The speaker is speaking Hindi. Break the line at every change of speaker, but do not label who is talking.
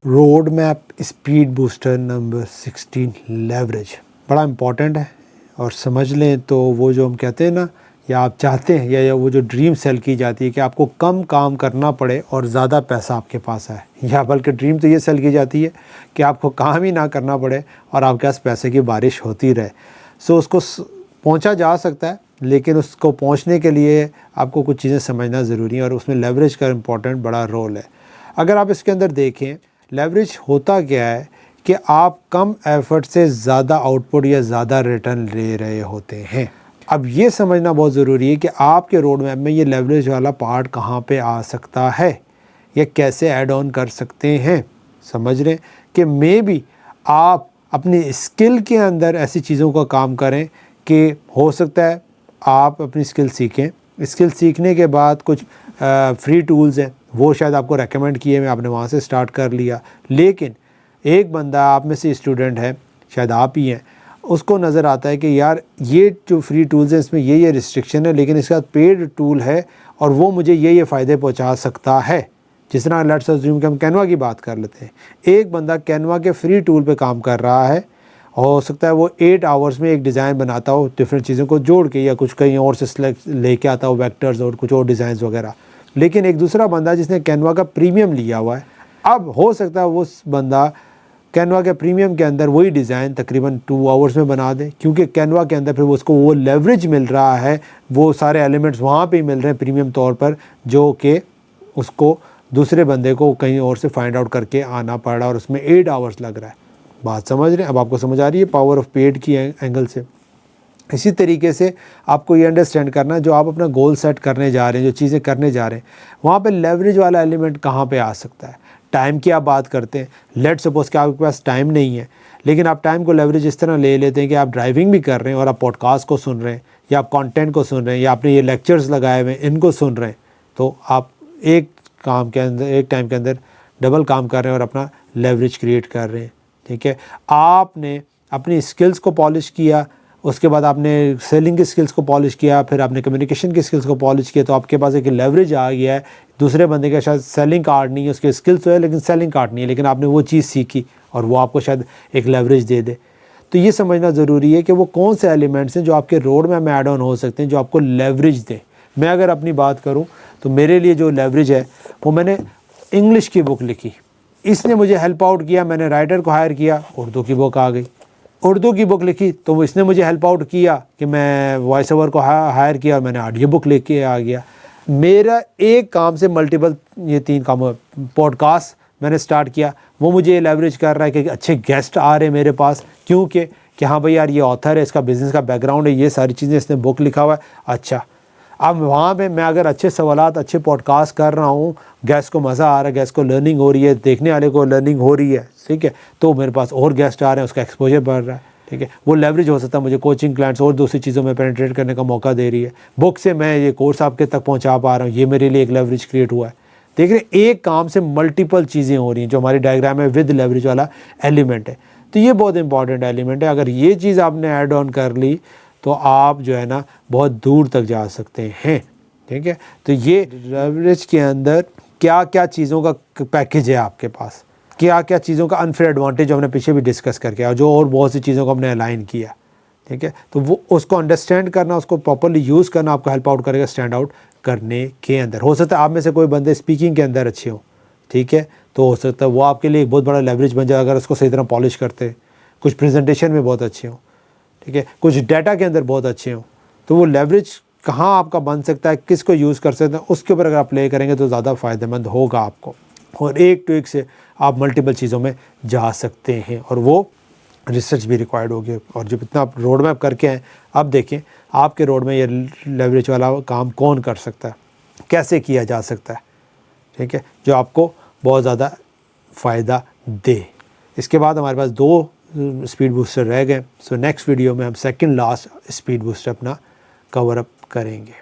Road map speed booster number 16 leverage बड़ा इम्पॉर्टेंट है। और समझ लें तो वो जो हम कहते हैं ना, या आप चाहते हैं या वो जो ड्रीम सेल की जाती है कि आपको कम काम करना पड़े और ज़्यादा पैसा आपके पास आए, या बल्कि ड्रीम तो ये सेल की जाती है कि आपको काम ही ना करना पड़े और आपके पास पैसे की बारिश होती रहे। सो उसको पहुंचा जा सकता है, लेकिन उसको पहुंचने के लिए आपको कुछ चीज़ें समझना ज़रूरी है और उसमें लेवरेज का इम्पॉर्टेंट बड़ा रोल है। अगर आप इसके अंदर देखें, लेवरेज होता क्या है कि आप कम एफर्ट से ज़्यादा आउटपुट या ज़्यादा रिटर्न ले रहे होते हैं। अब ये समझना बहुत ज़रूरी है कि आपके रोड मैप में ये लेवरेज वाला पार्ट कहाँ पे आ सकता है या कैसे ऐड ऑन कर सकते हैं। समझ रहे हैं कि मे बी आप अपनी स्किल के अंदर ऐसी चीज़ों का काम करें कि हो सकता है आप अपनी स्किल सीखें। स्किल सीखने के बाद कुछ फ्री टूल्स हैं, वो शायद आपको रेकमेंड किए हुए, आपने वहाँ से स्टार्ट कर लिया। लेकिन एक बंदा आप में से स्टूडेंट है, शायद आप ही हैं, उसको नज़र आता है कि यार ये जो फ्री टूल्स हैं इसमें ये रिस्ट्रिक्शन है, लेकिन इसके साथ पेड टूल है और वो मुझे ये फ़ायदे पहुँचा सकता है। जिस तरह लेट्स अज्यूम कि हम कैनवा की बात कर लेते हैं। एक बंदा कैनवा के फ्री टूल पे काम कर रहा है, हो सकता है वो 8 आवर्स में एक डिज़ाइन बनाता हो डिफरेंट चीज़ों को जोड़ के, या कुछ कहीं और से सेलेक्ट लेके आता हो वेक्टर्स और कुछ और डिज़ाइंस वगैरह। लेकिन एक दूसरा बंदा जिसने कैनवा का प्रीमियम लिया हुआ है, अब हो सकता है वो बंदा कैनवा के प्रीमियम के अंदर वही डिज़ाइन तकरीबन 2 आवर्स में बना दे, क्योंकि कैनवा के अंदर फिर उसको वो लेवरेज मिल रहा है, वो सारे एलिमेंट्स वहाँ पे मिल रहे हैं प्रीमियम तौर पर, जो कि उसको दूसरे बंदे को कहीं और से फाइंड आउट करके आना पड़ रहा है और उसमें 8 आवर्स लग रहा है। बात समझ रहे हैं? अब आपको समझ आ रही है पावर ऑफ पेड की एंगल से। इसी तरीके से आपको ये अंडरस्टैंड करना है, जो आप अपना गोल सेट करने जा रहे हैं, जो चीज़ें करने जा रहे हैं, वहाँ पे लेवरेज वाला एलिमेंट कहाँ पे आ सकता है। टाइम की आप बात करते हैं, लेट सपोज कि आपके पास टाइम नहीं है, लेकिन आप टाइम को लेवरेज इस तरह ले लेते हैं कि आप ड्राइविंग भी कर रहे हैं और आप पॉडकास्ट को सुन रहे हैं, या आप कंटेंट को सुन रहे हैं, या आपने ये लेक्चर्स लगाए हुए हैं इनको सुन रहे हैं, तो आप एक काम के अंदर, एक टाइम के अंदर डबल काम कर रहे हैं और अपना लेवरेज क्रिएट कर रहे हैं। ठीक है, आपने अपनी स्किल्स को पॉलिश किया, उसके बाद आपने सेलिंग की स्किल्स को पॉलिश किया, फिर आपने कम्युनिकेशन की स्किल्स को पॉलिश किया, तो आपके पास एक लेवरेज आ गया है। दूसरे बंदे का शायद सेलिंग कार्ड नहीं है, उसके स्किल्स तो है लेकिन सेलिंग कार्ड नहीं है, लेकिन आपने वो चीज़ सीखी और वो आपको शायद एक लेवरेज दे दे। तो ये समझना ज़रूरी है कि वो कौन से एलिमेंट्स हैं जो आपके रोड मैप में ऐड ऑन हो सकते हैं, जो आपको लेवरेज दें। मैं अगर अपनी बात करूँ तो मेरे लिए जो लेवरेज है वो मैंने इंग्लिश की बुक लिखी, इसने मुझे हेल्प आउट किया। मैंने राइटर को हायर किया, उर्दू की बुक आ गई। उर्दू की बुक लिखी तो इसने मुझे हेल्प आउट किया कि मैं वॉइस ओवर को हायर किया और मैंने ऑडियो बुक लेके आ गया। मेरा एक काम से मल्टीपल, ये 3 काम, पॉडकास्ट मैंने स्टार्ट किया, वो मुझे लेवरेज कर रहा है कि अच्छे गेस्ट आ रहे हैं मेरे पास, क्योंकि कि हाँ भाई यार ये ऑथर है, इसका बिज़नेस का बैकग्राउंड है, ये सारी चीज़ें इसने बुक लिखा हुआ है। अच्छा, अब वहाँ पे मैं अगर अच्छे सवालात, अच्छे पॉडकास्ट कर रहा हूँ, गेस्ट को मज़ा आ रहा है, गेस्ट को लर्निंग हो रही है, देखने वाले को लर्निंग हो रही है, ठीक है, तो मेरे पास और गेस्ट आ रहे हैं, उसका एक्सपोजर बढ़ रहा है। ठीक है, वो लेवरेज हो सकता है, मुझे कोचिंग क्लाइंट्स और दूसरी चीज़ों में पेनिट्रेट करने का मौका दे रही है। बुक से मैं ये कोर्स आपके तक पहुँचा पा रहा हूँ, ये मेरे लिए एक लेवरेज क्रिएट हुआ है। देख रहे, एक काम से मल्टीपल चीज़ें हो रही हैं, जो हमारी डायग्राम में विद लेवरेज वाला एलिमेंट है। तो ये बहुत इंपॉर्टेंट एलिमेंट है। अगर ये चीज़ आपने ऐड ऑन कर ली तो आप जो है ना बहुत दूर तक जा सकते हैं। ठीक है, तो ये लेवरेज के अंदर क्या क्या चीज़ों का पैकेज है आपके पास, क्या क्या चीज़ों का अनफेयर एडवांटेज जो हमने पीछे भी डिस्कस करके आया, जो और बहुत सी चीज़ों को हमने अलाइन किया। ठीक है, तो वो उसको अंडरस्टैंड करना, उसको प्रॉपर्ली यूज़ करना आपको हेल्प आउट करेगा स्टैंड आउट करने के अंदर। हो सकता है आप में से कोई बंदे स्पीकिंग के अंदर अच्छे हो, ठीक है, तो हो सकता है वो आपके लिए एक बहुत बड़ा लेवरेज बन जाए अगर उसको सही तरह पॉलिश करते। कुछ प्रेजेंटेशन में बहुत अच्छे हो, ठीक है, कुछ डाटा के अंदर बहुत अच्छे हो, तो वो लेवरेज कहाँ आपका बन सकता है, किसको यूज़ कर सकते हैं, उसके ऊपर अगर आप प्ले करेंगे तो ज़्यादा फ़ायदेमंद होगा आपको। और एक ट्विक से आप मल्टीपल चीज़ों में जा सकते हैं, और वो रिसर्च भी रिक्वायर्ड होगी। और जब इतना आप रोड मैप करके हैं, अब देखें आपके रोड में ये लेवरेज वाला काम कौन कर सकता है, कैसे किया जा सकता है, ठीक है, जो आपको बहुत ज़्यादा फ़ायदा दे। इसके बाद हमारे पास 2 स्पीड बूस्टर रह गए। सो नेक्स्ट वीडियो में हम सेकंड लास्ट स्पीड बूस्टर अपना कवर अप करेंगे।